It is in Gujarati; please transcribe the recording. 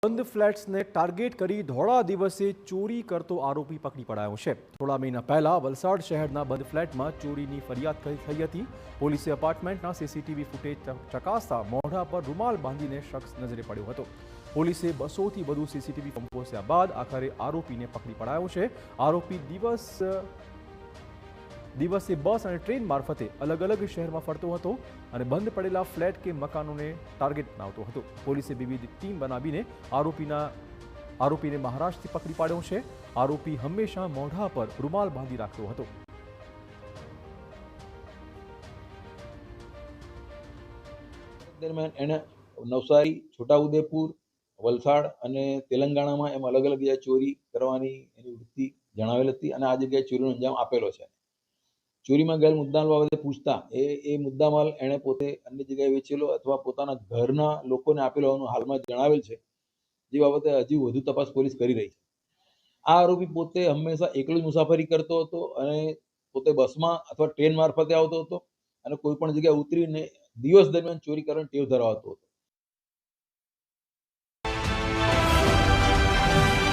બંધ ફ્લેટ્સને ટાર્ગેટ કરી ધોળા દિવસે ચોરી કરતો આરોપી પકડી પડાયો છે। થોડા મહિના પહેલા વલસાડ શહેરના બંધ ફ્લેટમાં ચોરીની ફરિયાદ થઈ હતી। પોલીસે અપાર્ટમેન્ટના સીસીટીવી ફૂટેજ ચકાસતા મોઢા પર રૂમાલ બાંધીને શખ્સ નજરે પડ્યો હતો। પોલીસે 200થી વધુ સીસીટીવી કંપોસ્યા બાદ આખરે આરોપીને પકડી પડાયો છે। આરોપી દિવસે બસ અને ટ્રેન મારફતે અલગ અલગ શહેરમાં ફરતો હતો અને બંધ પડેલા ફ્લેટ કે મકાનોને ટાર્ગેટ બનાવતો હતો। પોલીસે વિવિધ ટીમ બનાવીને આરોપીને મહારાષ્ટ્રથી પકડી પાડ્યો છે। આરોપી હંમેશા મોઢા પર રૂમાલ બાંધી રાખતો હતો। દરમિયાન એણે નવસારી, છોટાઉદેપુર, વલસાડ અને તેલંગાણામાં એમ અલગ અલગ જગ્યાએ ચોરી કરવાની એની વૃત્તિ જણાવેલ હતી અને આ જગ્યાએ ચોરીનો અંજામ આપેલો છે। ચોરીમાં ગયેલ મુદ્દામાલ બાબતે પૂછતા એ મુદ્દામાલ એણે પોતે અન્ય જગ્યાએ વેચેલો અથવા પોતાના ઘરના લોકોને આપેલો હોવાનું હાલમાં જણાવેલ છે, જે બાબતે હજી વધુ તપાસ પોલીસ કરી રહી છે। આ આરોપી પોતે હંમેશા એકલો જ મુસાફરી કરતો હતો અને પોતે બસમાં અથવા ટ્રેન મારફતે આવતો હતો અને કોઈ પણ જગ્યાએ ઉતરીને દિવસ દરમિયાન ચોરી કરવાની ટેવ ધરાવતો હતો।